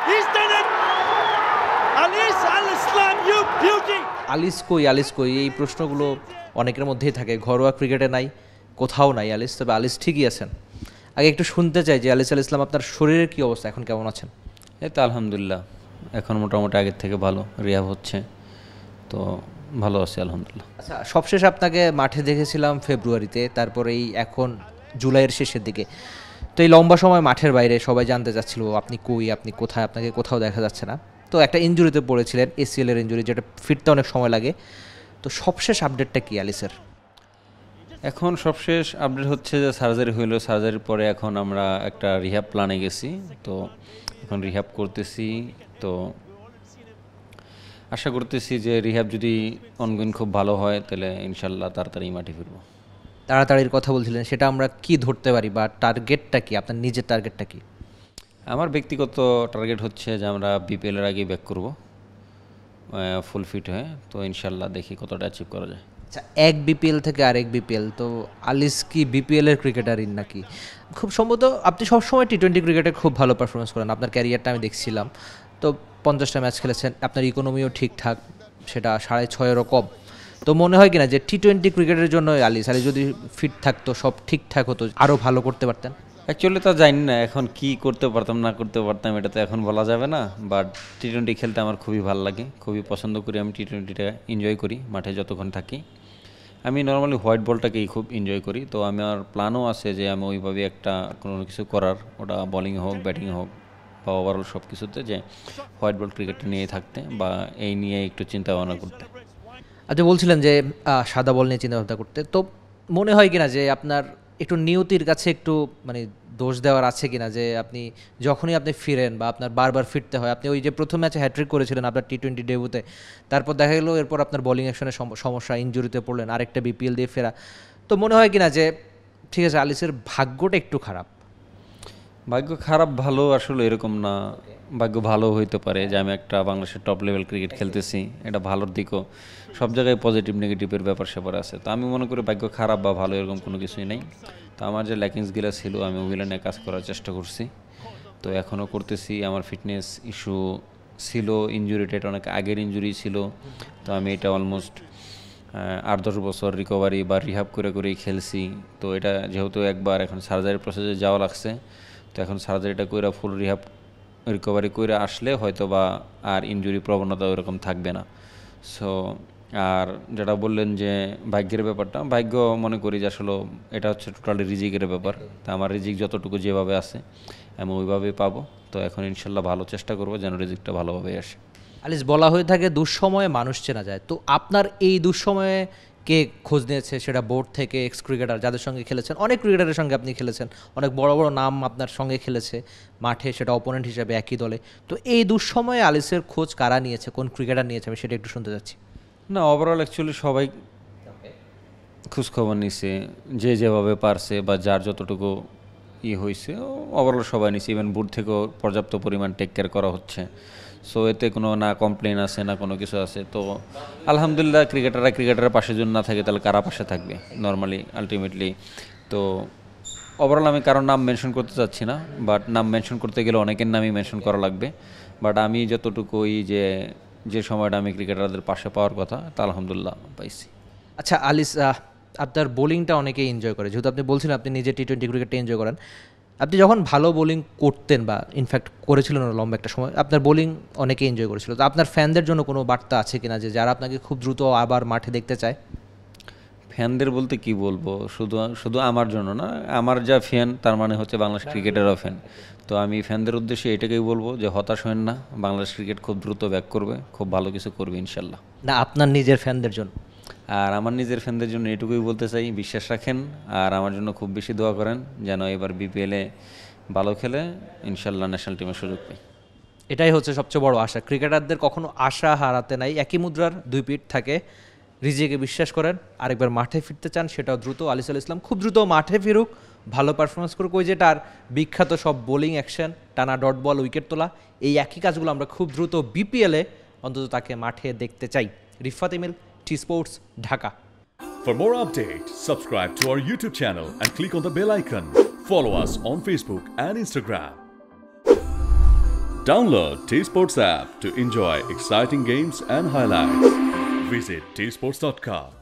He's done it! Alis Al Islam, you beauty! আলিস কই এই প্রশ্নগুলো অনেকের মধ্যেই থাকে। ঘরোয়া ক্রিকেটে নাই, কোথাও নাই আলিস, তবে আলিস ঠিকই আছেন। আগে একটু শুনতে চাই যে আলিস আল ইসলাম আপনার শরীরের কী অবস্থা, এখন কেমন আছেন? এই তো আলহামদুলিল্লাহ, এখন মোটামুটি আগের থেকে ভালো, রিহাব হচ্ছে, তো ভালো আছি আলহামদুলিল্লাহ। আচ্ছা, সবশেষ আপনাকে মাঠে দেখেছিলাম ফেব্রুয়ারিতে, তারপরে এই এখন জুলাইয়ের শেষের দিকে। তো এই লম্বা সময় মাঠের বাইরে সবাই জানতে চাচ্ছিল আপনি কই, আপনি কোথায়, আপনাকে কোথাও দেখা যাচ্ছে না। তো একটা ইনজুরিতে পড়েছিলেন, এসিএল এর ইনজুরি, যেটা ফিরতে অনেক সময় লাগে। তো সবশেষ আপডেটটা কি আলিসের? এখন সবশেষ আপডেট হচ্ছে যে সার্জারি হইলো, সার্জারির পরে এখন আমরা একটা রিহ্যাব প্ল্যানে গেছি, তো এখন রিহ্যাব করতেছি। তো আশা করতেছি যে রিহ্যাব যদি অনগোয়িং খুব ভালো হয় তাহলে ইনশাল্লাহ তাড়াতাড়ি মাঠে ফিরবো। তাড়াতাড়ির কথা বলছিলেন, সেটা আমরা কি ধরতে পারি, বা টার্গেটটা কি, আপনার নিজের টার্গেটটা কি? আমার ব্যক্তিগত টার্গেট হচ্ছে যে আমরা বিপিএলের আগেই ব্যাক করব ফুল ফিট হয়ে, তো ইনশাল্লাহ দেখি কতটা অ্যাচিভ করা যায়। আচ্ছা, এক বিপিএল থেকে আরেক বিপিএল, তো আলিস কি বিপিএলের ক্রিকেটারই নাকি? খুব সম্ভবত আপনি সবসময় টি-20 ক্রিকেটে খুব ভালো পারফরমেন্স করেন, আপনার ক্যারিয়ারটা আমি দেখছিলাম। তো 50টা ম্যাচ খেলেছেন, আপনার ইকোনমিও ঠিকঠাক, সেটা 6.5-এরও কম। তো মনে হয় কিনা যে টি-20 ক্রিকেটের জন্য আলিস যদি ফিট থাকতো, সব ঠিকঠাক হতো, আরও ভালো করতে পারতেন? অ্যাকচুয়ালি তো জানি না এখন কি করতে পারতাম না করতে পারতাম, এটা তো এখন বলা যাবে না। বাট টি-20 খেলতে আমার খুবই ভালো লাগে, খুবই পছন্দ করি, আমি টি-20টা এনজয় করি মাঠে যতক্ষণ থাকি। আমি নর্মালি হোয়াইট বলটাকেই খুব এনজয় করি, তো আমার প্ল্যানও আছে যে আমি ওইভাবে একটা কোনো কিছু করার, ওটা বোলিং হোক ব্যাটিং হোক বা ওভারঅল সব কিছুতে, যে হোয়াইট বল ক্রিকেটটা নিয়ে থাকতে বা এই নিয়ে একটু চিন্তা ভাবনা করতে। আচ্ছা, বলছিলেন যে সাদা বল নিয়ে চিন্তাভাবনা করতে, তো মনে হয় কিনা যে আপনার একটু নিয়তির কাছে একটু মানে দোষ দেওয়ার আছে কিনা, যে আপনি যখনই আপনি ফিরেন বা আপনার বারবার ফিরতে হয়, আপনি ওই যে প্রথম ম্যাচে হ্যাট্রিক করেছিলেন আপনার টি-20 ডেবিউতে, তারপর দেখা গেল এরপর আপনার বোলিং অ্যাকশনের সমস্যা, ইনজুরিতে পড়লেন, আরেকটা বিপিএল দিয়ে ফেরা, তো মনে হয় কিনা যে ঠিক আছে আলিসের ভাগ্যটা একটু খারাপ? ভাগ্য খারাপ ভালো আসলে এরকম না, ভাগ্য ভালো হইতে পারে যে আমি একটা বাংলাদেশের টপ লেভেল ক্রিকেট খেলতেছি, এটা ভালোর দিকও, সব জায়গায় পজিটিভ নেগেটিভের ব্যাপার স্যাপার আছে। তো আমি মনে করি ভাগ্য খারাপ বা ভালো এরকম কোনো কিছুই নেই। তো আমার যে ল্যাকিংসগুলো ছিল আমি ওগুলো নিয়ে কাজ করার চেষ্টা করছি, তো এখনও করতেছি। আমার ফিটনেস ইস্যু ছিল, ইনজুরিটা এটা অনেক আগের ইনজুরি ছিল, তো আমি এটা অলমোস্ট 8-10 বছর রিকভারি বা রিহাব করে করেই খেলছি। তো এটা যেহেতু একবার এখন সার্জারি প্রসেসে যাওয়া লাগছে, তো এখন সার্জারিটা করে ফুল রিকভারি করে আসলে হয়তো বা আর ইনজুরি প্রবণতা ওইরকম থাকবে না। সো আর যেটা বললেন যে ভাগ্যের ব্যাপারটা, ভাগ্য মনে করি যে আসলে এটা হচ্ছে টোটালি রিজিকের ব্যাপার। তা আমার রিজিক যতটুকু যেভাবে আছে আমি ওইভাবেই পাবো, তো এখন ইনশাল্লাহ ভালো চেষ্টা করবো যেন রিজিকটা ভালোভাবেই আসে। আলিস, বলা হয়ে থাকে দুঃসময়ে মানুষ চেনা যায়, তো আপনার এই দুঃসময়ে কে খোঁজ নিয়েছে, সেটা বোর্ড থেকে, এক্স ক্রিকেটার যাদের সঙ্গে খেলেছেন, অনেক ক্রিকেটারের সঙ্গে আপনি খেলেছেন, অনেক বড় বড় নাম আপনার সঙ্গে খেলেছে মাঠে, সেটা অপোনেন্ট হিসেবে একই দলে, তো এই দুঃসময়ে আলিসের খোঁজ কারা নিয়েছে, কোন ক্রিকেটার নিয়েছে, আমি সেটা একটু শুনতে চাচ্ছি। না, ওভারঅল অ্যাকচুয়ালি সবাই খোঁজখবর নিছে, যে যেভাবে পারছে বা যার যতটুকু হয়েছে, ওভারঅল সবাই নিছে। ইভেন বোর্ড থেকেও পর্যাপ্ত পরিমাণ টেক কেয়ার করা হচ্ছে। সো এতে কোনো না কমপ্লেন আছে না কোনো কিছু আছে। তো আলহামদুলিল্লাহ, ক্রিকেটারের পাশে যদি না থাকে তাহলে কারা পাশে থাকবে নর্মালি আলটিমেটলি। তো ওভারঅল আমি কারোর নাম মেনশন করতে চাচ্ছি না, বাট নাম মেনশন করতে গেলে অনেকের নামই মেনশন করা লাগবে। বাট আমি যতটুকু যে সময়টা আমি ক্রিকেটারদের পাশে পাওয়ার কথা, তা আলহামদুলিল্লাহ পাইছি। আচ্ছা আলিস, আপনার বোলিংটা অনেকেই এনজয় করে, যেহেতু আপনি বলছিলেন আপনি নিজে টি-20 ক্রিকেটটা এনজয় করেন, আপনি যখন ভালো বোলিং করতেন বা ইনফ্যাক্ট করেছিলেন লম্বা একটা সময়, আপনার বোলিং অনেকে এনজয় করেছিল, তো আপনার ফ্যানদের জন্য কোনো বার্তা আছে কিনা যে যারা আপনাকে খুব দ্রুত আবার মাঠে দেখতে চায়? ফ্যানদের বলতে কি বলবো, শুধু আমার জন্য না, আমার যা ফ্যান তার মানে হচ্ছে বাংলাদেশ ক্রিকেটেরও ফ্যান। তো আমি ফ্যানদের উদ্দেশ্যে এটাকেই বলবো যে হতাশ হবেন না, বাংলাদেশ ক্রিকেট খুব দ্রুত ব্যাক করবে, খুব ভালো কিছু করবে ইনশাল্লাহ। না, আপনার নিজের ফ্যানদের জন্য? আর আমার নিজের ফ্যানদের জন্য এটুকুই বলতে চাই, বিশ্বাস রাখেন আর আমার জন্য খুব বেশি দোয়া করেন যেন এবার বিপিএলে ভালো খেলে ইনশাল্লাহ ন্যাশনাল টিমের সুযোগ পাই। এটাই হচ্ছে সবচেয়ে বড় আশা, ক্রিকেটারদের কখনো আশা হারাতে নাই, একই মুদ্রার দুই পিঠ থাকে। রিজিকে বিশ্বাস করেন, আরেকবার মাঠে ফিরতে চান, সেটাও দ্রুত। আলিস আল ইসলাম খুব দ্রুত মাঠে ফিরুক, ভালো পারফরমেন্স করুক, ওই যে তার বিখ্যাত সব বোলিং অ্যাকশন, টানা ডট বল, উইকেট তোলা, এই একই কাজগুলো আমরা খুব দ্রুত বিপিএলে অন্তত তাকে মাঠে দেখতে চাই। Rifat Emil, T Sports, Dhaka. For more updates, subscribe to our YouTube channel and click on the bell icon. Follow us on Facebook and Instagram. Download T Sports app to enjoy exciting games and highlights. Visit tsports.com.